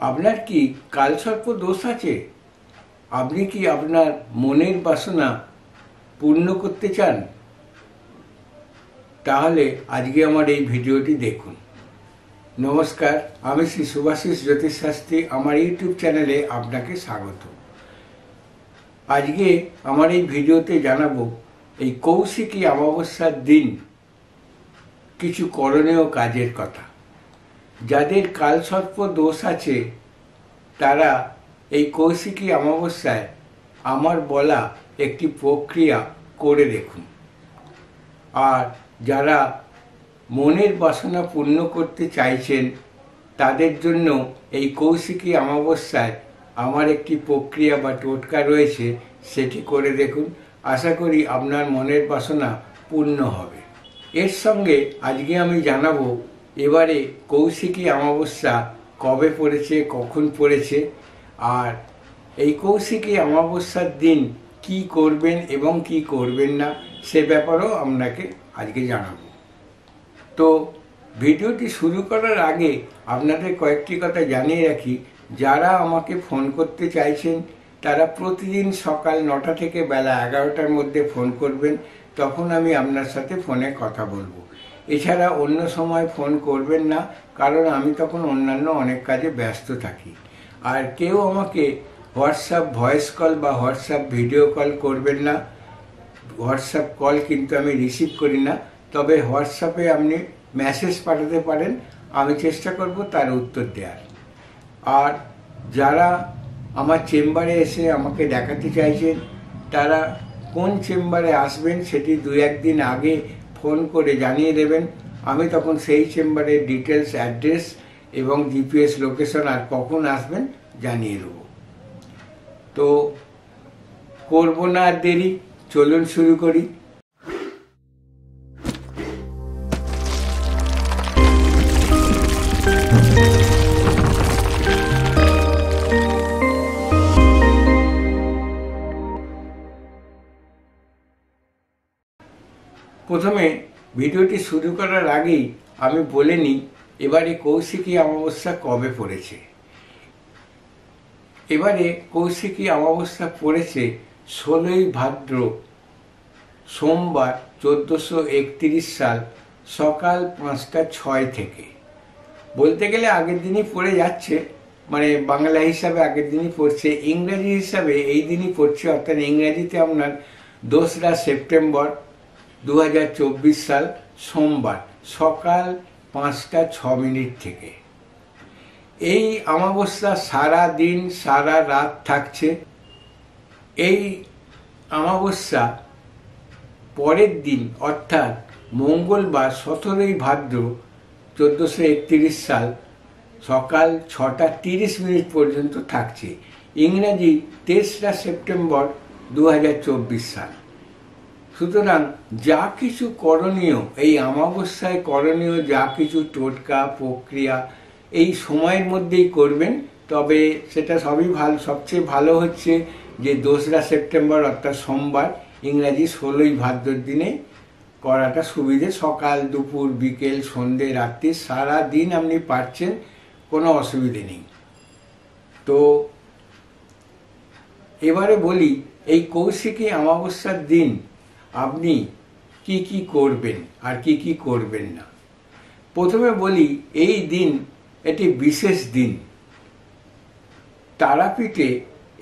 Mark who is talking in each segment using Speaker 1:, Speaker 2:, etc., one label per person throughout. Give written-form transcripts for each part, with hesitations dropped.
Speaker 1: আপনার কি কালসর্প দোষ আছে? আপনি কি আপনার মনের বাসনা পূর্ণ করতে চান? তাহলে আজকে আমার এই ভিডিওটি দেখুন। নমস্কার, আমি শ্রী শুভাশিস জ্যোতিষশাস্ত্রী। আমার ইউটিউব চ্যানেলে আপনাকে স্বাগত। আজকে আমার এই ভিডিওতে জানাবো এই কৌশিকী অমাবস্যার দিন কিছু করণীয় কাজের কথা। যাদের কালসর্প দোষ আছে তারা এই কৌশিকী অমাবস্যায় আমার বলা একটি প্রক্রিয়া করে দেখুন। আর যারা মনের বাসনা পূর্ণ করতে চাইছেন তাদের জন্য এই কৌশিকী অমাবস্যায় আমার একটি প্রক্রিয়া বা টোটকা রয়েছে, সেটি করে দেখুন। আশা করি আপনার মনের বাসনা পূর্ণ হবে। এর সঙ্গে আজকে আমি জানাবো এবারে কৌশিকী অমাবস্যা কবে পড়েছে, কখন পড়েছে, আর এই কৌশিকী অমাবস্যার দিন কি করবেন এবং কি করবেন না সে ব্যাপারেও আপনাকে আজকে জানাবো। তো ভিডিওটি শুরু করার আগে আপনাদের কয়েকটি কথা জানিয়ে রাখি। যারা আমাকে ফোন করতে চাইছেন তারা প্রতিদিন সকাল 9টা থেকে বেলা 11টার মধ্যে ফোন করবেন, তখন আমি আপনার সাথে ফোনে কথা বলবো। এছাড়া অন্য সময় ফোন করবেন না, কারণ আমি তখন অন্যান্য অনেক কাজে ব্যস্ত থাকি। আর কেউ আমাকে হোয়াটসঅ্যাপ ভয়েস কল বা হোয়াটসঅ্যাপ ভিডিও কল করবেন না। হোয়াটসঅ্যাপ কল কিন্তু আমি রিসিভ করি না, তবে হোয়াটসঅ্যাপে আপনি মেসেজ পাঠাতে পারেন, আমি চেষ্টা করব তার উত্তর দেওয়ার। আর যারা আমার চেম্বারে এসে আমাকে দেখাতে চাইছেন তারা কোন চেম্বারে আসবেন সেটি 2-1 দিন আগে ফোন করে জানিয়ে দেবেন। আমি তখন সেই চেম্বারের ডিটেলস, অ্যাড্রেস এবং জিপিএস লোকেশন আর কখন আসবেন জানিয়ে দেব। তো করব না আর দেরি, চলুন শুরু করি। প্রথমে ভিডিওটি শুরু করার আগেই আমি বলে নিই এবারে কৌশিকী অমাবস্যা কবে পড়েছে। এবারে কৌশিকী অমাবস্যা পড়েছে 16ই ভাদ্র সোমবার 1431 সাল সকাল 5টা 6 থেকে। বলতে গেলে আগের দিনই পড়ে যাচ্ছে, মানে বাংলা হিসাবে আগের দিনই পড়ছে, ইংরেজি হিসাবে এই দিনই পড়ছে, অর্থাৎ ইংরেজিতে আপনার 2রা সেপ্টেম্বর 2024 সাল সোমবার সকাল 5টা 6 থেকে। এই অমাবস্যা সারা দিন সারা রাত থাকছে। এই অমাবস্যা পরের দিন অর্থাৎ মঙ্গলবার 17ই ভাদ্র 1431 সাল সকাল 6টা 30 পর্যন্ত থাকছে। ইংরাজি 23রা সেপ্টেম্বর 2024 সাল। সুতরাং যা কিছু করণীয় এই অমাবস্যায় করণীয়, যা কিছু টোটকা প্রক্রিয়া এই সময়ের মধ্যেই করবেন। তবে সেটা সবই ভালো, সবচেয়ে ভালো হচ্ছে যে 2রা সেপ্টেম্বর অর্থাৎ সোমবার ইংরাজি 16ই ভাদ্রের দিনে করাটা সুবিধে। সকাল, দুপুর, বিকেল, সন্ধে, রাত্রি সারা দিন আপনি পাচ্ছেন, কোনো অসুবিধে নেই। তো এবারে বলি এই কৌশিকী অমাবস্যার দিন আপনি কি কি করবেন আর কি কি করবেন না। প্রথমে বলি এই দিন এটি বিশেষ দিন। তারাপীঠে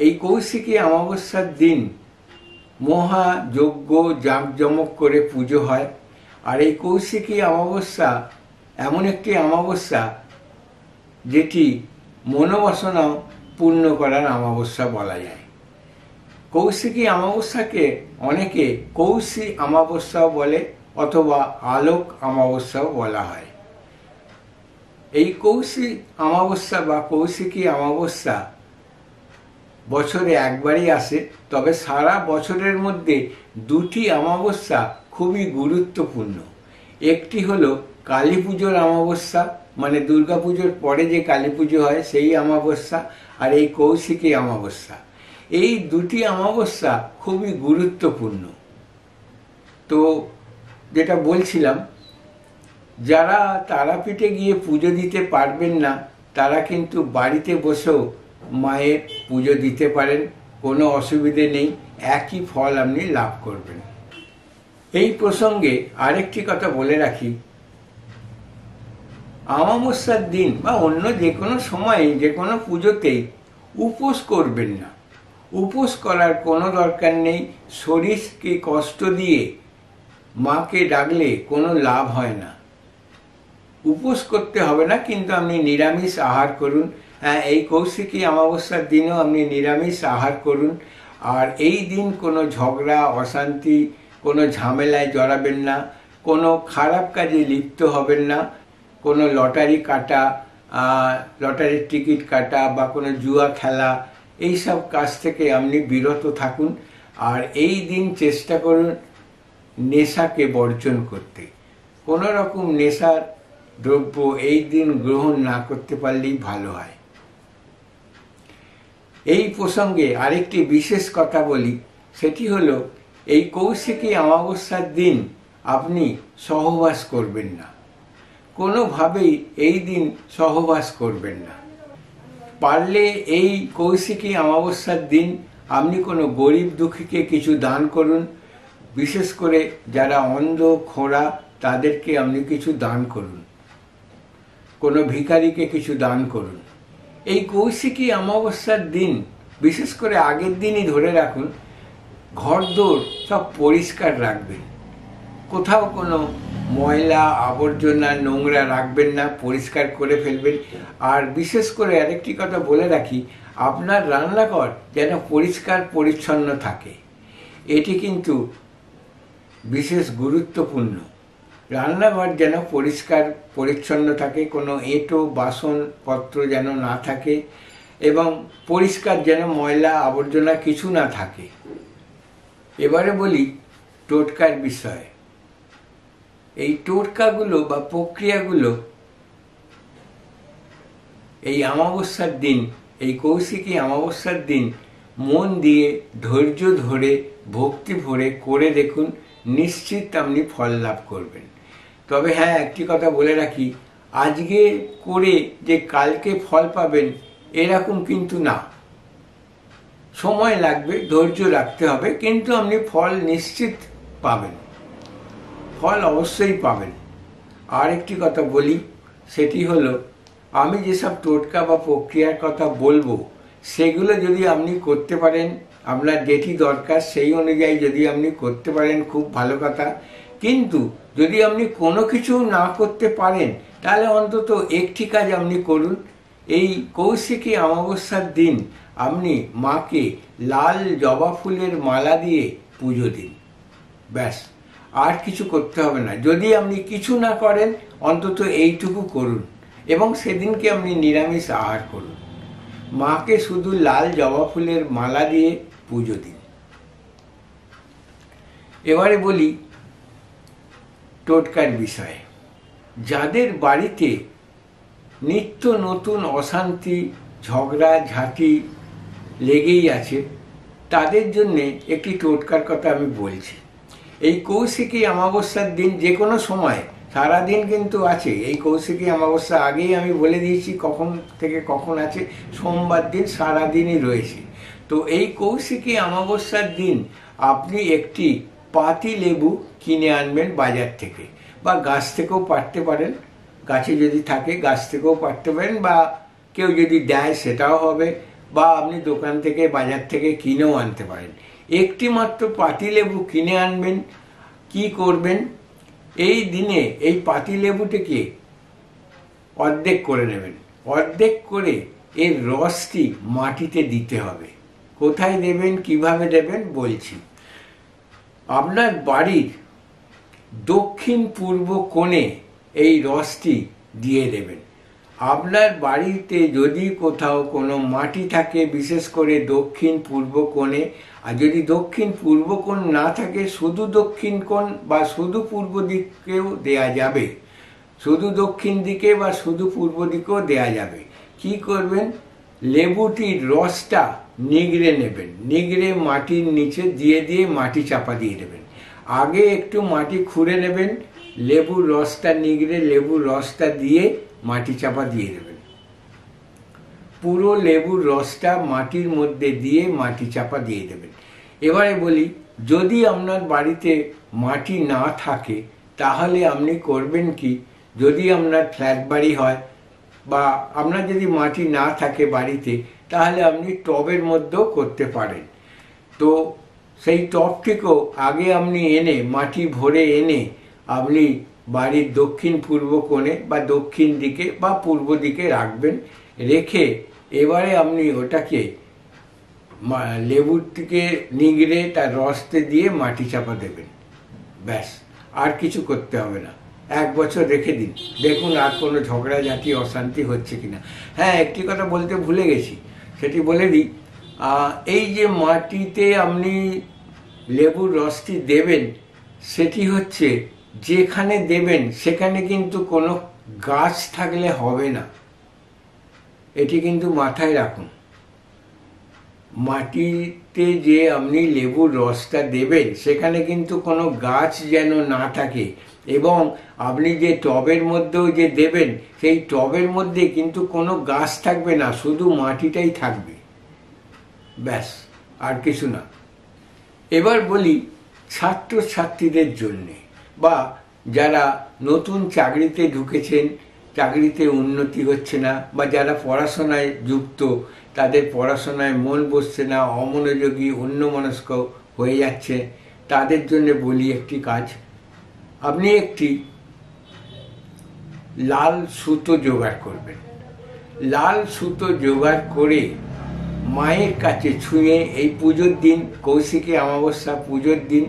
Speaker 1: এই কৌশিকী অমাবস্যার দিন মহাযজ্ঞ জাঁকজমক করে পুজো হয়। আর এই কৌশিকী অমাবস্যা এমন একটি অমাবস্যা যেটি মনোবাসনা পূর্ণ করার অমাবস্যা বলা যায়। কৌশিকী অমাবস্যাকে অনেকে কৌশী অমাবস্যাও বলে অথবা আলোক অমাবস্যাও বলা হয়। এই কৌশী অমাবস্যা বা কৌশিকী অমাবস্যা বছরে একবারই আসে, তবে সারা বছরের মধ্যে 2টি অমাবস্যা খুবই গুরুত্বপূর্ণ। একটি হলো কালী পুজোর অমাবস্যা, মানে দুর্গা পুজোর পরে যে কালী পুজো হয় সেই অমাবস্যা, আর এই কৌশিকী অমাবস্যা। এই 2টি অমাবস্যা খুবই গুরুত্বপূর্ণ। তো যেটা বলছিলাম, যারা তারাপীঠে গিয়ে পুজো দিতে পারবেন না তারা কিন্তু বাড়িতে বসেও মায়ের পুজো দিতে পারেন, কোনো অসুবিধে নেই, একই ফল আপনি লাভ করবেন। এই প্রসঙ্গে আরেকটি কথা বলে রাখি, অমাবস্যার দিন বা অন্য যে কোনো সময়ে যে কোনো পুজোতেই উপোস করবেন না। উপোস করার কোনো দরকার নেই। শরীরকে কষ্ট দিয়ে মাকে ডাকলে কোনো লাভ হয় না। উপোস করতে হবে না, কিন্তু আপনি নিরামিষ আহার করুন। হ্যাঁ, এই কৌশিকী অমাবস্যার দিনেও আপনি নিরামিষ আহার করুন। আর এই দিন কোনো ঝগড়া, অশান্তি, কোনো ঝামেলায় জড়াবেন না, কোনো খারাপ কাজে লিপ্ত হবেন না। কোনো লটারি কাটা, লটারির টিকিট কাটা বা কোনো জুয়া খেলা, এইসব কাজ থেকে আপনি বিরত থাকুন। আর এই দিন চেষ্টা করুন নেশাকে বর্জন করতে। কোনো রকম নেশার দ্রব্য এই দিন গ্রহণ না করতে পারলেই ভালো হয়। এই প্রসঙ্গে আরেকটি বিশেষ কথা বলি, সেটি হলো এই কৌশিকী অমাবস্যার দিন আপনি সহবাস করবেন না। কোনোভাবেই এই দিন সহবাস করবেন না। পারলে এই কৌশিকী অমাবস্যার দিন আপনি কোনো গরিব দুঃখীকে কিছু দান করুন। বিশেষ করে যারা অন্ধ, খোঁড়া, তাদেরকে আপনি কিছু দান করুন। কোনো ভিখারিকে কিছু দান করুন। এই কৌশিকী অমাবস্যার দিন বিশেষ করে আগের দিনই ধরে রাখুন, ঘরদোর সব পরিষ্কার রাখবেন। কোথাও কোনো ময়লা, আবর্জনা, নোংরা রাখবেন না, পরিষ্কার করে ফেলবেন। আর বিশেষ করে আরেকটি কথা বলে রাখি, আপনার রান্নাঘর যেন পরিষ্কার পরিচ্ছন্ন থাকে। এটি কিন্তু বিশেষ গুরুত্বপূর্ণ। রান্নাঘর যেন পরিষ্কার পরিচ্ছন্ন থাকে, কোনো এঁটো বাসনপত্র যেন না থাকে এবং পরিষ্কার যেন ময়লা আবর্জনা কিছু না থাকে। এবারে বলি টোটকার বিষয়ে। এই টোটকাগুলো বা প্রক্রিয়াগুলো এই অমাবস্যার দিন, এই কৌশিকী অমাবস্যার দিন মন দিয়ে ধৈর্য ধরে ভক্তি ভরে করে দেখুন, নিশ্চিত আপনি ফল লাভ করবেন। তবে হ্যাঁ, একটি কথা বলে রাখি, আজকে করে যে কালকে ফল পাবেন এরকম কিন্তু না। সময় লাগবে, ধৈর্য রাখতে হবে, কিন্তু আপনি ফল নিশ্চিত পাবেন, ফল অবশ্যই পাবেন। আর একটি কথা বলি, সেটি হলো আমি যেসব টোটকা বা প্রক্রিয়ার কথা বলবো সেগুলো যদি আপনি করতে পারেন, আপনার যেটি দরকার সেই অনুযায়ী যদি আপনি করতে পারেন খুব ভালো কথা। কিন্তু যদি আপনি কোনো কিছু না করতে পারেন তাহলে অন্তত একটি কাজ আপনি করুন। এই কৌশিকী অমাবস্যার দিন আপনি মাকে লাল জবা ফুলের মালা দিয়ে পুজো দিন, ব্যাস। আর কিছু করতে হবে না। যদি আপনি কিছু না করেন অন্তত এইটুকু করুন এবং সেদিনকে আপনি নিরামিষ আহার করুন। মাকে শুধু লাল জবা ফুলের মালা দিয়ে পুজো দিন। এবারে বলি টোটকার বিষয়ে। যাদের বাড়িতে নিত্য নতুন অশান্তি, ঝগড়া ঝাঁটি লেগেই আছে, তাদের জন্যে একটি টোটকার কথা আমি বলছি। এই কৌশিকী অমাবস্যার দিন যে কোনো সময়, সারাদিন কিন্তু আছে। এই কৌশিকী অমাবস্যা আগেই আমি বলে দিয়েছি কখন থেকে কখন আছে, সোমবার দিন সারাদিনই রয়েছে। তো এই কৌশিকী অমাবস্যার দিন আপনি একটি পাতি লেবু কিনে আনবেন বাজার থেকে, বা গাছ থেকেও পাড়তে পারেন, গাছে যদি থাকে গাছ থেকেও পাড়তে পারেন, বা কেউ যদি দেয় সেটাও হবে, বা আপনি দোকান থেকে বাজার থেকে কিনেও আনতে পারেন। একটি মাত্র পাতিলেবু কিনে আনবেন। কি করবেন, এই দিনে এই পাতিলেবুটিকে অর্ধেক করে নেবেন। অর্ধেক করে এর রসটি মাটিতে দিতে হবে। কোথায় দেবেন, কিভাবে দেবেন বলছি। আপনার বাড়ির দক্ষিণ পূর্ব কোণে এই রসটি দিয়ে দেবেন। আপনার বাড়িতে যদি কোথাও কোনো মাটি থাকে, বিশেষ করে দক্ষিণ পূর্ব কোণে, আর যদি দক্ষিণ পূর্ব কোণ না থাকে শুধু দক্ষিণ কোণ বা শুধু পূর্ব দিকেও দেয়া যাবে, শুধু দক্ষিণ দিকে বা শুধু পূর্ব দিকেও দেয়া যাবে। কি করবেন, লেবুটির রসটা নিগড়ে নেবেন, নিগড়ে মাটির নিচে দিয়ে দিয়ে মাটি চাপা দিয়ে দেবেন। আগে একটু মাটি খুঁড়ে নেবেন, লেবুর রসটা নিগড়ে লেবুর রসটা দিয়ে মাটি চাপা দিয়ে দেবেন। পুরো লেবুর রসটা মাটির মধ্যে দিয়ে মাটি চাপা দিয়ে দেবেন। এবারে বলি, যদি আপনার বাড়িতে মাটি না থাকে তাহলে আপনি করবেন কি, যদি আপনার ফ্ল্যাট বাড়ি হয় বা আপনার যদি মাটি না থাকে বাড়িতে, তাহলে আপনি টবের মধ্যেও করতে পারেন। তো সেই টবটিকেও আগে আপনি এনে মাটি ভরে এনে আপনি বাড়ির দক্ষিণ পূর্ব কোণে বা দক্ষিণ দিকে বা পূর্ব দিকে রাখবেন। রেখে এবারে আপনি ওটাকে লেবুর থেকে নিগড়ে তার রসতে দিয়ে মাটি চাপা দেবেন। ব্যাস, আর কিছু করতে হবে না। 1 বছর রেখে দিন, দেখুন আর কোনো ঝগড়াঝাটি অশান্তি হচ্ছে কিনা। হ্যাঁ, একটি কথা বলতে ভুলে গেছি, সেটি বলে দিই। এই যে মাটিতে আপনি লেবুর রসটি দেবেন, সেটি হচ্ছে যেখানে দেবেন সেখানে কিন্তু কোনো গাছ থাকলে হবে না, এটি কিন্তু মাথায় রাখুন। মাটিতে যে আপনি লেবুর রসটা দেবেন সেখানে কিন্তু কোনো গাছ যেন না থাকে, এবং আপনি যে টবের মধ্যেও যে দেবেন সেই টবের মধ্যে কিন্তু কোনো গাছ থাকবে না, শুধু মাটিটাই থাকবে। ব্যাস, আর কিছু না। এবার বলি ছাত্রছাত্রীদের জন্যে, বা যারা নতুন চাকরিতে ঢুকেছেন, চাকরিতে উন্নতি হচ্ছে না, বা যারা পড়াশোনায় যুক্ত, তাদের পড়াশোনায় মন বসছে না, অমনোযোগী অন্যমনস্ক হয়ে যাচ্ছে, তাদের জন্য বলি একটি কাজ। আপনি একটি লাল সুতো জোগাড় করবেন। লাল সুতো জোগাড় করে মায়ের কাছে ছুঁয়ে, এই পুজোর দিন, কৌশিকী অমাবস্যা পুজোর দিন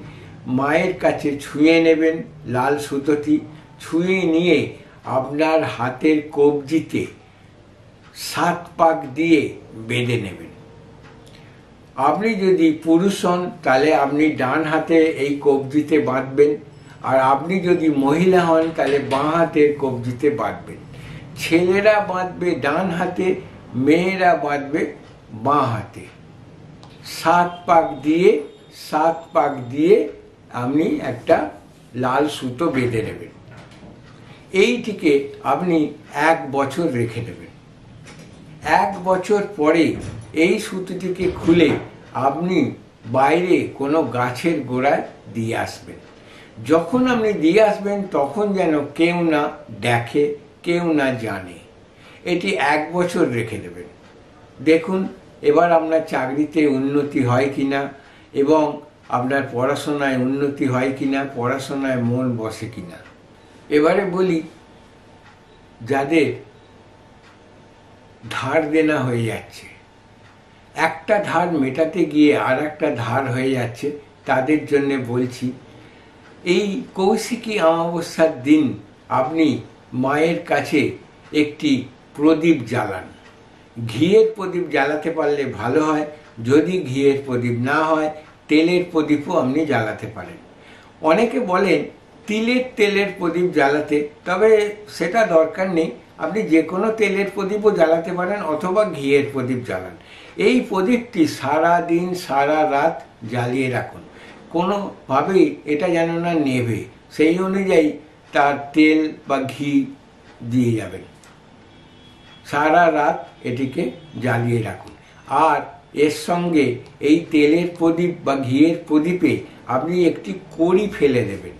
Speaker 1: মায়ের কাছে ছুঁয়ে নেবেন লাল সুতোটি। ছুঁয়ে নিয়ে আপনার হাতের কবজিতে 7 পাক দিয়ে বেঁধে নেবেন। আপনি যদি পুরুষ হন তাহলে আপনি ডান হাতে এই কবজিতে বাঁধবেন, আর আপনি যদি মহিলা হন তাহলে বাঁ হাতের কবজিতে বাঁধবেন। ছেলেরা বাঁধবে ডান হাতে, মেয়েরা বাঁধবে বাঁ হাতে। 7 পাক দিয়ে আপনি একটা লাল সুতো বেঁধে নেবেন। এইটিকে আপনি 1 বছর রেখে দেবেন। 1 বছর পরে এই সুতোটিকে খুলে আপনি বাইরে কোনো গাছের গোড়ায় দিয়ে আসবেন। যখন আপনি দিয়ে আসবেন তখন যেন কেউ না দেখে, কেউ না জানে। এটি 1 বছর রেখে দেবেন। দেখুন এবার আপনার চাকরিতে উন্নতি হয় কিনা, এবং আপনার পড়াশোনায় উন্নতি হয় কিনা, পড়াশোনায় মন বসে কিনা। এবারে বলি, যাদের ধার দেনা হয়ে যাচ্ছে, একটা ধার মেটাতে গিয়ে আর একটা ধার হয়ে যাচ্ছে, তাদের জন্য বলছি, এই কৌশিকী অমাবস্যার দিন আপনি মায়ের কাছে একটি প্রদীপ জ্বালান। ঘিয়ের প্রদীপ জ্বালাতে পারলে ভালো হয়, যদি ঘিয়ের প্রদীপ না হয় তেলের প্রদীপও আপনি জ্বালাতে পারেন। অনেকে বলেন তিলের তেলের প্রদীপ জ্বালাতে, তবে সেটা দরকার নেই, আপনি যে কোনো তেলের প্রদীপও জ্বালাতে পারেন অথবা ঘিয়ের প্রদীপ জ্বালান। এই প্রদীপটি সারা দিন সারা রাত জ্বালিয়ে রাখুন, কোনোভাবেই এটা যেন না নেভে, সেই অনুযায়ী তার তেল বা ঘি দিয়ে যাবেন। সারা রাত এটিকে জ্বালিয়ে রাখুন। আর এর সঙ্গে এই তেলের প্রদীপ বা ঘিয়ের প্রদীপে আপনি একটি কড়ি ফেলে দেবেন।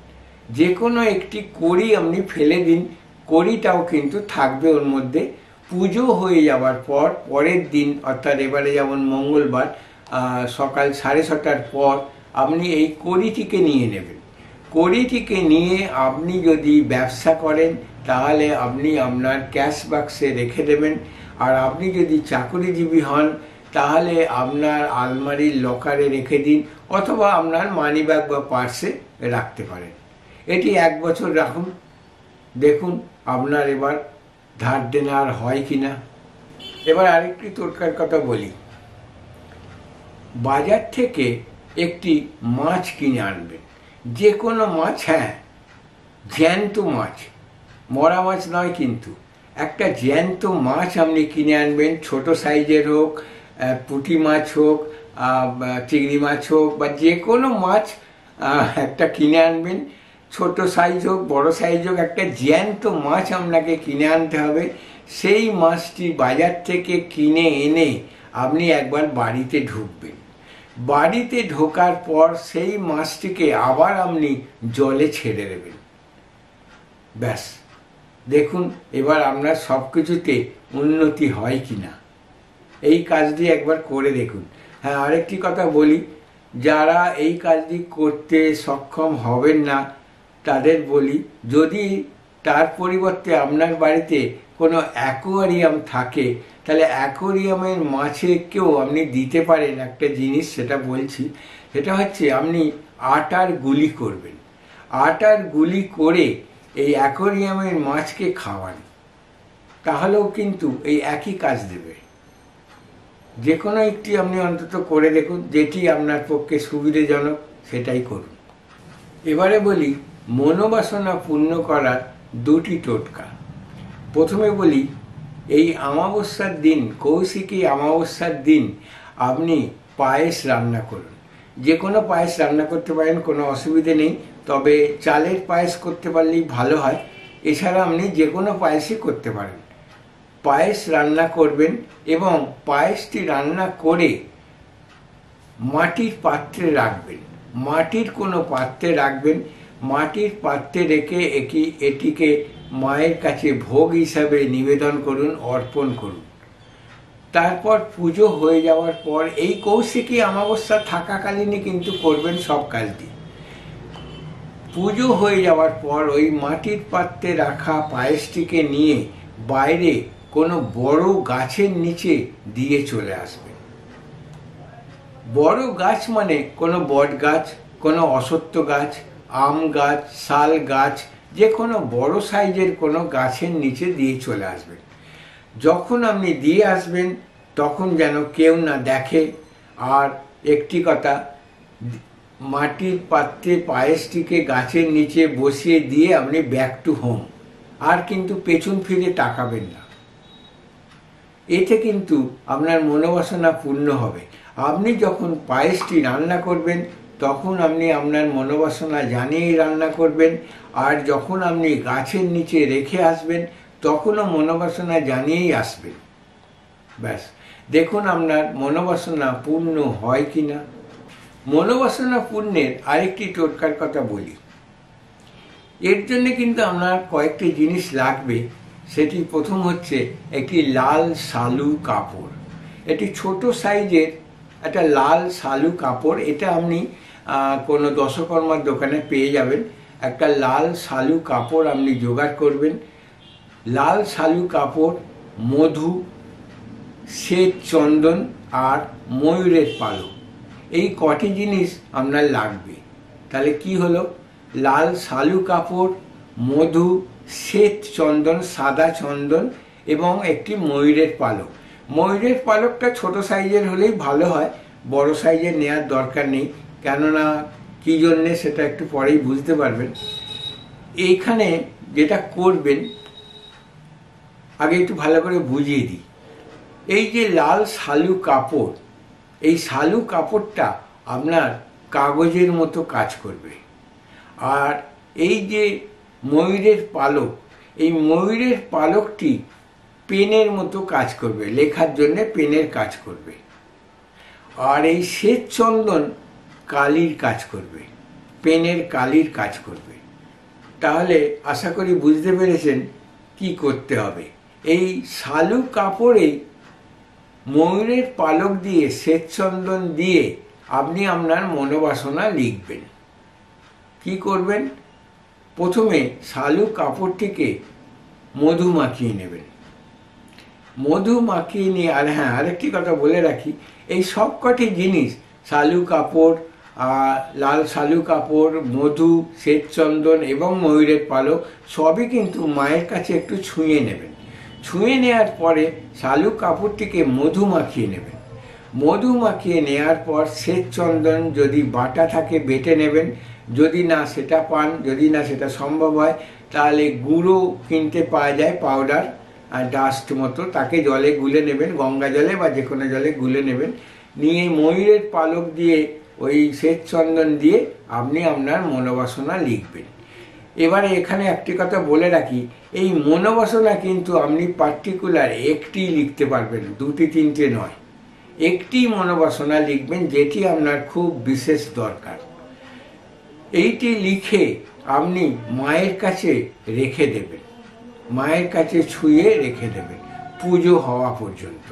Speaker 1: যে কোনো একটি কড়ি আপনি ফেলে দিন, কড়িটাও কিন্তু থাকবে ওর মধ্যে। পুজো হয়ে যাওয়ার পর পরের দিন, অর্থাৎ এবারে যেমন মঙ্গলবার সকাল 6:30টার পর আপনি এই কড়িটিকে নিয়ে নেবেন। কড়িটিকে নিয়ে আপনি যদি ব্যবসা করেন তাহলে আপনি আপনার ক্যাশ বাক্সে রেখে দেবেন, আর আপনি যদি চাকরিজীবী হন তাহলে আপনার আলমারির লকারে রেখে দিন, অথবা আপনার মানিব্যাগ বা পার্সে রাখতে পারেন। এটি 1 বছর রাখুন, দেখুন আপনার এবার ধার দেনা আর হয় কিনা। এবার আরেকটি টোটকার কথা বলি। বাজার থেকে একটি মাছ কিনে আনবেন, যে কোনো মাছ, হ্যাঁ জ্যান্ত মাছ, মরা মাছ নয়, কিন্তু একটা জ্যান্ত মাছ আপনি কিনে আনবেন। ছোট সাইজের হোক, পুঁটি মাছ হোক, চিংড়ি মাছ হোক, বা যে কোনো মাছ একটা কিনে আনবেন। ছোট সাইজ হোক বড় সাইজ হোক, একটা জ্যান্ত মাছ আপনাকে কিনে আনতে হবে। সেই মাছটি বাজার থেকে কিনে এনে আপনি একবার বাড়িতে ঢুকবেন। বাড়িতে ঢোকার পর সেই মাছটিকে আবার আপনি জলে ছেড়ে দেবেন। ব্যাস, দেখুন এবার আপনার সব কিছুতে উন্নতি হয় কি না। এই কাজটি একবার করে দেখুন। হ্যাঁ, আরেকটি কথা বলি, যারা এই কাজটি করতে সক্ষম হবেন না তাদের বলি, যদি তার পরিবর্তে আপনার বাড়িতে কোনো অ্যাকোয়ারিয়াম থাকে তাহলে অ্যাকোয়ারিয়ামের মাছেকেও আপনি দিতে পারেন একটা জিনিস, সেটা বলছি। সেটা হচ্ছে আপনি আটার গুলি করবেন। আটার গুলি করে এই অ্যাকোয়ারিয়ামের মাছকে খাওয়ান, তাহলেও কিন্তু এই একই কাজ দেবে। যে কোনো একটি আপনি অন্তত করে দেখুন, যেটি আপনার পক্ষে সুবিধাজনক সেটাই করুন। এবারে বলি মনোবাসনা পূর্ণ করার দুটি টোটকা। প্রথমে বলি, এই অমাবস্যার দিন, কৌশিকী অমাবস্যার দিন আপনি পায়েস রান্না করুন। যে কোনো পায়েস রান্না করতে পারেন, কোনো অসুবিধে নেই, তবে চালের পায়েস করতে পারলেই ভালো হয়। এছাড়া আপনি যে কোনো পায়েসই করতে পারেন। পায়েস রান্না করবেন এবং পায়েসটি রান্না করে মাটির পাত্রে রাখবেন। মাটির কোনো পাত্রে রাখবেন। মাটির পাত্রে রেখে এটিকে মায়ের কাছে ভোগ হিসাবে নিবেদন করুন, অর্পণ করুন। তারপর পুজো হয়ে যাওয়ার পর, এই কৌশিকী অমাবস্যা থাকাকালীনই কিন্তু করবেন সব কাজটি। পুজো হয়ে যাওয়ার পর ওই মাটির পাত্রে রাখা পায়েসটিকে নিয়ে বাইরে কোনো বড় গাছের নিচে দিয়ে চলে আসবেন। বড় গাছ মানে কোনো বট গাছ, কোনো অশ্বত্থ গাছ, আম গাছ, শাল গাছ, যে কোনো বড় সাইজের কোনো গাছের নিচে দিয়ে চলে আসবেন। যখন আপনি দিয়ে আসবেন তখন যেন কেউ না দেখে। আর একটি কথা, মাটির পাত্রে পায়েসটিকে গাছের নিচে বসিয়ে দিয়ে আপনি ব্যাক টু হোম, আর কিন্তু পেছন ফিরে তাকাবেন না। এতে কিন্তু আপনার মনোবাসনা পূর্ণ হবে। আপনি যখন পায়েসটি রান্না করবেন তখন আপনি আপনার মনোবাসনা জানিয়েই রান্না করবেন, আর যখন আপনি গাছের নিচে রেখে আসবেন তখনও মনোবাসনা জানিয়েই আসবেন। ব্যাস, দেখুন আপনার মনোবাসনা পূর্ণ হয় কি না। মনোবাসনা পূর্ণের আরেকটি টোটকার কথা বলি। এর জন্য কিন্তু আপনার কয়েকটি জিনিস লাগবে। সেটি প্রথম হচ্ছে একটি লাল শালু কাপড়। এটি ছোট সাইজের একটা লাল শালু কাপড়। এটা আপনি কোনো দশকর্মার দোকানে পেয়ে যাবেন। একটা লাল শালু কাপড় আপনি জোগাড় করবেন। লাল শালু কাপড়, মধু, শ্বেত চন্দন আর ময়ূরের পালক, এই কটি জিনিস আপনার লাগবে। তাহলে কি হলো? লাল শালু কাপড়, মধু, শ্বেত চন্দন, সাদা চন্দন এবং একটি ময়ূরের পালক। ময়ূরের পালকটা ছোট সাইজের হলেই ভালো হয়, বড় সাইজের নেওয়ার দরকার নেই। কেননা কী জন্যে সেটা একটু পরেই বুঝতে পারবেন। এইখানে যেটা করবেন, আগে একটু ভালো করে বুঝিয়ে দিই। এই যে লাল শালু কাপড়, এই শালু কাপড়টা আপনার কাগজের মতো কাজ করবে। আর এই যে ময়ূরের পালক, এই ময়ূরের পালকটি পেনের মতো কাজ করবে, লেখার জন্য পেনের কাজ করবে। আর এই শ্বেত চন্দন কালির কাজ করবে, পেনের কালির কাজ করবে। তাহলে আশা করি বুঝতে পেরেছেন কি করতে হবে। এই শালু কাপড়ে ময়ূরের পালক দিয়ে, শ্বেত চন্দন দিয়ে আপনি আপনার মনোবাসনা লিখবেন। কি করবেন? প্রথমে শালু কাপড়টিকে মধু মাখিয়ে নেবেন। মধু মাখিয়ে নিয়ে, আর হ্যাঁ, আরেকটি কথা বলে রাখি, এই সবকটি জিনিস, শালু কাপড়, লাল শালু কাপড়, মধু, শ্বেত চন্দন এবং ময়ূরের পালক সবই কিন্তু মায়ের কাছে একটু ছুঁয়ে নেবেন। ছুঁয়ে নেওয়ার পরে শালু কাপড়টিকে মধু মাখিয়ে নেবেন। মধু মাখিয়ে নেওয়ার পর শ্বেত চন্দন যদি বাটা থাকে বেটে নেবেন। যদি না সেটা পান, যদি না সেটা সম্ভব হয়, তাহলে গুঁড়ো কিনতে পাওয়া যায়, পাউডার আর ডাস্ট মতো, তাকে জলে গুলে নেবেন, গঙ্গা জলে বা যে কোনো জলে গুলে নেবেন। নিয়ে ময়ূরের পালক দিয়ে, ওই শ্বেত চন্দন দিয়ে আপনি আপনার মনোবাসনা লিখবেন। এবারে এখানে একটি কথা বলে রাখি, এই মনোবাসনা কিন্তু আপনি পার্টিকুলার একটি লিখতে পারবেন, দুটি তিনটে নয়। একটি মনোবাসনা লিখবেন যেটি আপনার খুব বিশেষ দরকার। এইটি লিখে আপনি মায়ের কাছে রেখে দেবেন, মায়ের কাছে ছুঁয়ে রেখে দেবেন পুজো হওয়া পর্যন্ত।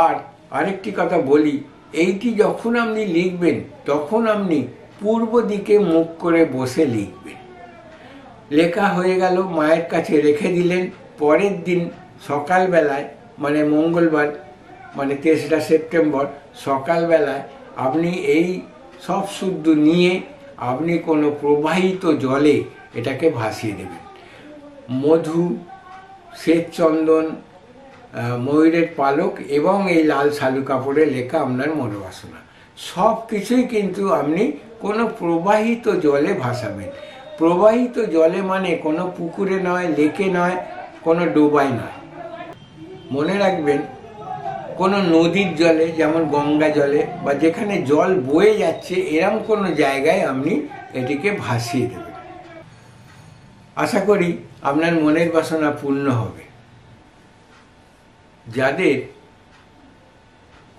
Speaker 1: আর আরেকটি কথা বলি, এইটি যখন আপনি লিখবেন তখন আপনি পূর্ব দিকে মুখ করে বসে লিখবেন। লেখা হয়ে গেল, মায়ের কাছে রেখে দিলেন। পরের দিন সকালবেলায়, মানে মঙ্গলবার, মানে 3রা সেপ্টেম্বর সকালবেলায় আপনি এই সব শুদ্ধ নিয়ে আপনি কোনো প্রবাহিত জলে এটাকে ভাসিয়ে দেবেন। মধু, শ্বেতচন্দন, ময়ূরের পালক এবং এই লাল শালু কাপড়ে লেখা আপনার মনোবাসনা, সব কিছুই কিন্তু আপনি কোনো প্রবাহিত জলে ভাসাবেন। প্রবাহিত জলে মানে কোনো পুকুরে নয়, লেকে নয়, কোনো ডোবায় নয়। মনে রাখবেন, কোনো নদীর জলে, যেমন গঙ্গা জলে বা যেখানে জল বয়ে যাচ্ছে এরকম কোনো জায়গায় আপনি এটিকে ভাসিয়ে দেবেন। আশা করি আপনার মনের বাসনা পূর্ণ হবে। যাদের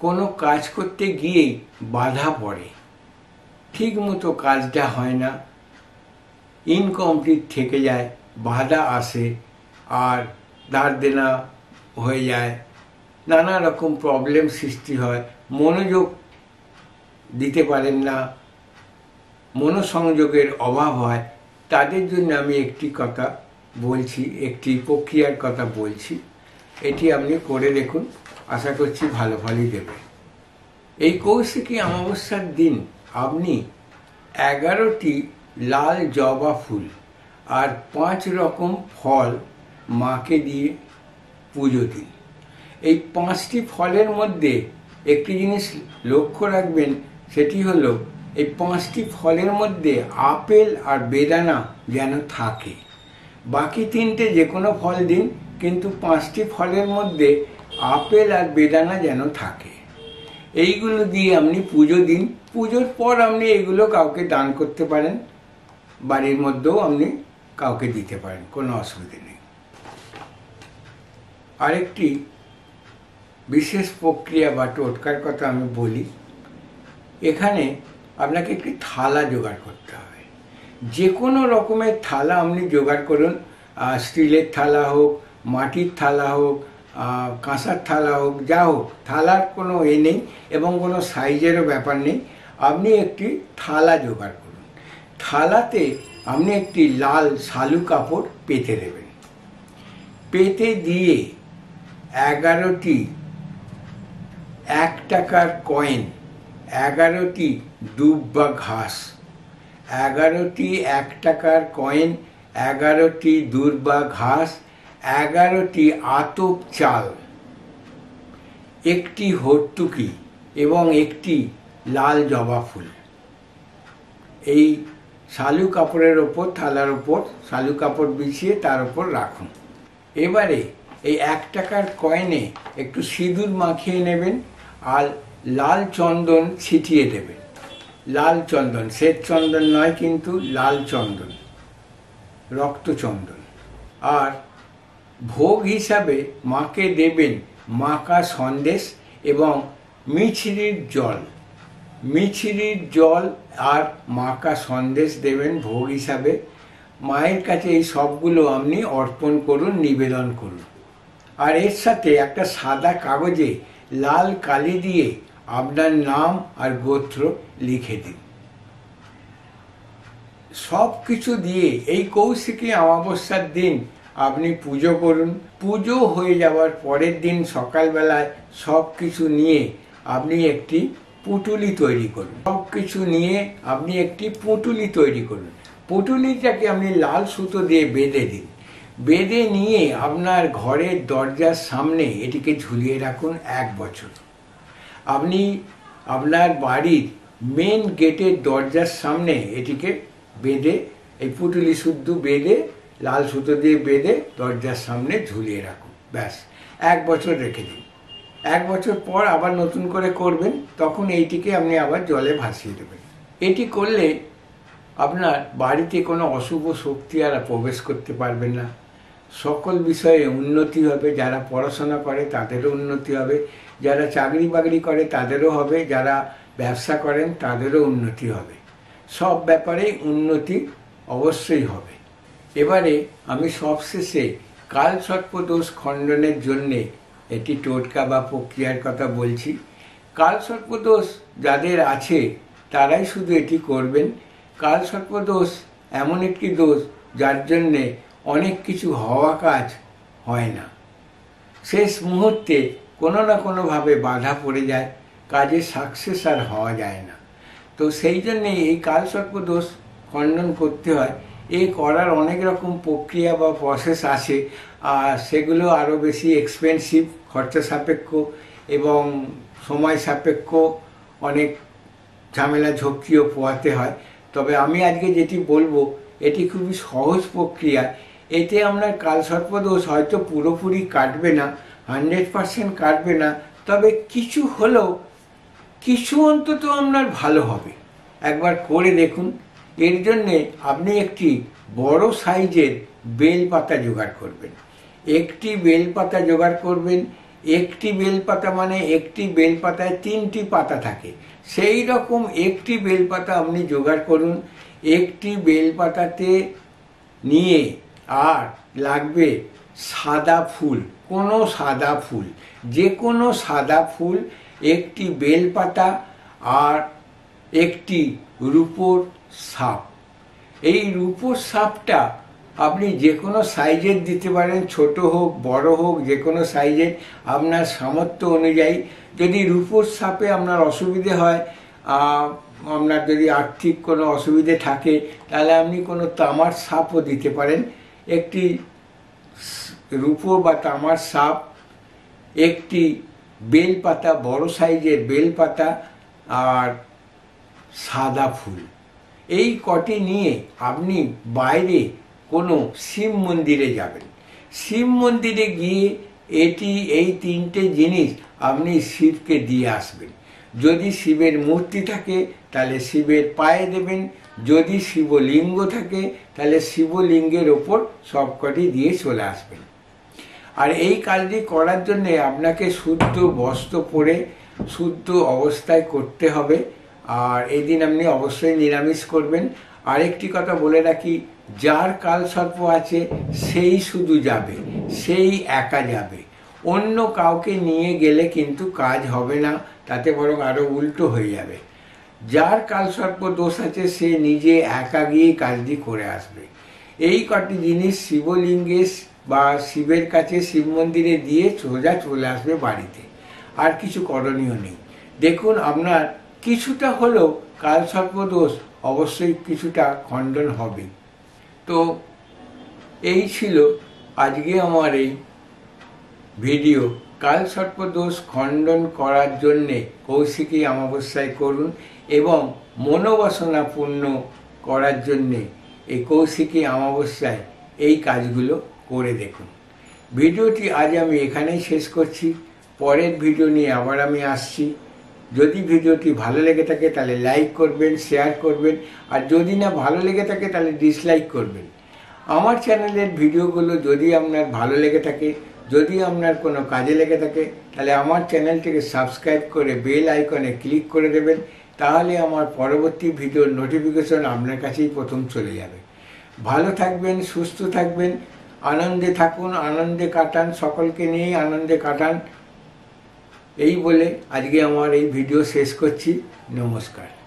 Speaker 1: কোনো কাজ করতে গিয়েই বাধা পড়ে, ঠিক মতো কাজটা হয় না, ইনকমপ্লিট থেকে যায়, বাধা আসে, আর ধার দেনা হয়ে যায়, নানা রকম প্রবলেম সৃষ্টি হয়, মনোযোগ দিতে পারেন না, মনোসংযোগের অভাব হয়, তাদের জন্য আমি একটি কথা বলছি, একটি প্রক্রিয়ার কথা বলছি। এটি আপনি করে দেখুন, আশা করছি ভালো ফলই দেবে। এই কৌশিকী অমাবস্যার দিন আপনি 11টি লাল জবা ফুল আর 5 রকম ফল মাকে দিয়ে পুজো দিন। এই 5টি ফলের মধ্যে একটি জিনিস লক্ষ্য রাখবেন, সেটি হলো এই 5টি ফলের মধ্যে আপেল আর বেদানা যেন থাকে। বাকি 3টে যে কোনো ফল দিন, কিন্তু 5টি ফলের মধ্যে আপেল আর বেদানা যেন থাকে। এইগুলো দিয়ে আপনি পুজো দিন। পুজোর পর আপনি এগুলো কাউকে দান করতে পারেন, বাড়ির মধ্যেও আপনি কাউকে দিতে পারেন, কোনো অসুবিধা নেই। আরেকটি বিশেষ প্রক্রিয়া বা টোটকার কথা আমি বলি। এখানে আপনাকে একটি থালা জোগাড় করতে হবে। যে কোনো রকমের থালা আপনি জোগাড় করুন, স্টিলের থালা হোক, মাটির থালা হোক, কাঁসার থালা হোক, যা হোক, থালার কোনো নেই এবং কোনো সাইজেরও ব্যাপার নেই। আপনি একটি থালা জোগাড় করুন। থালাতে আপনি একটি লাল শালু কাপড় পেতে দেবেন। পেতে দিয়ে 11টি 1 টাকার কয়েন, 11টি দুব বা ঘাস, 11টি 1 টাকার কয়েন, 11টি দুব বা ঘাস, 11টি আতপ চাল, একটি হর্তুকি এবং একটি লাল জবা ফুল এই শালু কাপড়ের ওপর, থালার ওপর শালু কাপড় বিছিয়ে তার ওপর রাখুন। এবারে এই 1 টাকার কয়েনে একটু সিঁদুর মাখিয়ে নেবেন আর লাল চন্দন ছিটিয়ে দেবেন। লাল চন্দন, শ্বেত চন্দন নয়, কিন্তু লাল চন্দন, রক্তচন্দন। আর ভোগ হিসাবে মাকে দেবেন মাকা সন্দেশ এবং মিছরির জল। মিছরির জল আর মাকা সন্দেশ দেবেন ভোগ হিসাবে। মায়ের কাছে এই সবগুলো আপনি অর্পণ করুন, নিবেদন করুন। আর এর সাথে একটা সাদা কাগজে লাল কালি দিয়ে আপনার নাম আর গোত্র লিখে দিন। সব কিছু দিয়ে এই কৌশিকী অমাবস্যার দিন আপনি পুজো করুন। পুজো হয়ে যাওয়ার পরের দিন সকালবেলায় সব কিছু নিয়ে আপনি একটি পুঁটুলি তৈরি করুন। সব কিছু নিয়ে আপনি একটি পুঁটুলি তৈরি করুন। পুঁটুলিটাকে আপনি লাল সুতো দিয়ে বেঁধে দিন। বেঁধে নিয়ে আপনার ঘরের দরজার সামনে এটিকে ঝুলিয়ে রাখুন 1 বছর। আপনি আপনার বাড়ির মেন গেটের দরজার সামনে এটিকে বেঁধে, এই পুঁটুলি শুদ্ধ বেঁধে, লাল সুতো দিয়ে বেঁধে দরজার সামনে ঝুলিয়ে রাখুন। ব্যাস 1 বছর রেখে দিন। 1 বছর পর আবার নতুন করে করবেন, তখন এইটিকে আপনি আবার জলে ভাসিয়ে দেবেন। এটি করলে আপনার বাড়িতে কোনো অশুভ শক্তি আর প্রবেশ করতে পারবেন না। সকল বিষয়ে উন্নতি হবে। যারা পড়াশোনা করে তাদেরও উন্নতি হবে, যারা চাকরি বাকরি করে তাদেরও হবে, যারা ব্যবসা করেন তাদেরও উন্নতি হবে। সব ব্যাপারেই উন্নতি অবশ্যই হবে। এবারে আমি সবশেষে কালসর্পদোষ খণ্ডনের জন্যে একটি টোটকা বা প্রক্রিয়ার কথা বলছি। কালসর্পদোষ যাদের আছে তারাই শুধু এটি করবেন। কালসর্পদোষ এমন একটি দোষ যার জন্যে অনেক কিছু হওয়া কাজ হয় না, শেষ মুহূর্তে কোনো না কোনোভাবে বাধা পড়ে যায়, কাজে সাকসেস আর হওয়া যায় না। তো সেই জন্যে এই কালসর্পদোষ খণ্ডন করতে হয়। এই করার অনেক রকম প্রক্রিয়া বা প্রসেস আছে, আর সেগুলো আরও বেশি এক্সপেন্সিভ, খরচা সাপেক্ষ এবং সময় সাপেক্ষ, অনেক ঝামেলা ঝক্কিও পোহাতে হয়। তবে আমি আজকে যেটি বলবো এটি খুবই সহজ প্রক্রিয়া। এতে আপনার কালসর্পদোষ হয়তো পুরোপুরি কাটবে না, 100% কাটবে না, তবে কিছু হলেও কিছু অন্তত আপনার ভালো হবে। একবার করে দেখুন। এর জন্যে আপনি একটি বড় সাইজের বেলপাতা জোগাড় করবেন। একটি বেলপাতা জোগাড় করবেন। একটি বেলপাতা মানে একটি বেলপাতায় 3টি পাতা থাকে, সেই রকম একটি বেলপাতা আপনি জোগাড় করুন। একটি বেলপাতাতে নিয়ে আর লাগবে সাদা ফুল, কোনো সাদা ফুল, যে কোনো সাদা ফুল, একটি বেলপাতা আর একটি রূপোর সাপ। এই রূপোর সাপটা আপনি যে কোনো সাইজের দিতে পারেন, ছোট হোক বড় হোক, যে কোনো সাইজের, আপনার সামর্থ্য অনুযায়ী। যদি রূপোর সাপে আপনার অসুবিধে হয়, আপনার যদি আর্থিক কোনো অসুবিধে থাকে, তাহলে আপনি কোনো তামার সাপও দিতে পারেন। একটি রূপো বা তামার সাপ, একটি বেলপাতা, বড় সাইজের বেলপাতা আর সাদা ফুল, এই কটি নিয়ে আপনি বাইরে কোনো শিব মন্দিরে যাবেন। শিব মন্দিরে গিয়ে এই 3টে জিনিস আপনি শিবকে দিয়ে আসবেন। যদি শিবের মূর্তি থাকে তাহলে শিবের পায়ে দেবেন, যদি শিবলিঙ্গ থাকে তাহলে শিবলিঙ্গের ওপর সবকটি দিয়ে চলে আসবেন। আর এই কাজটি করার জন্যে আপনাকে শুদ্ধ বস্ত্র পরে শুদ্ধ অবস্থায় করতে হবে। আর এই দিন আপনি অবশ্যই নিরামিষ করবেন। আরেকটি কথা বলে রাখি, যার কালসর্প আছে সেই শুধু যাবে, সেই একা যাবে। অন্য কাউকে নিয়ে গেলে কিন্তু কাজ হবে না, তাতে বরং আরও উল্টো হয়ে যাবে। যার কালসর্প দোষ আছে সে নিজে একা গিয়ে কাজটি করে আসবে। এই কটি জিনিস শিবলিঙ্গে বা শিবের কাছে শিব মন্দিরে দিয়ে সোজা চলে আসবে বাড়িতে। আর কিছু করণীয় নেই। দেখুন আপনার কিছুটা হলেও কালসর্প দোষ অবশ্যই কিছুটা খণ্ডন হবে। তো এই ছিল আজকে আমার এই ভিডিও। কালসর্পদোষ খণ্ডন করার জন্যে কৌশিকী অমাবস্যায় করুন এবং মনোবাসনা পূর্ণ করার জন্যে এই কৌশিকী অমাবস্যায় এই কাজগুলো করে দেখুন। ভিডিওটি আজ আমি এখানেই শেষ করছি। পরের ভিডিও নিয়ে আবার আমি আসছি। যদি ভিডিওটি ভালো লেগে থাকে তাহলে লাইক করবেন, শেয়ার করবেন, আর যদি না ভালো লেগে থাকে তাহলে ডিসলাইক করবেন। আমার চ্যানেলের ভিডিওগুলো যদি আপনার ভালো লেগে থাকে, যদি আপনার কোনো কাজে লেগে থাকে, তাহলে আমার চ্যানেলটিকে সাবস্ক্রাইব করে বেল আইকনে ক্লিক করে দেবেন। তাহলে আমার পরবর্তী ভিডিওর নোটিফিকেশন আপনার কাছেই প্রথম চলে যাবে। ভালো থাকবেন, সুস্থ থাকবেন, আনন্দে থাকুন, আনন্দে কাটান, সকলকে নিয়েই আনন্দে কাটান। এই বলে আজকে আমার এই ভিডিও শেষ করছি। নমস্কার।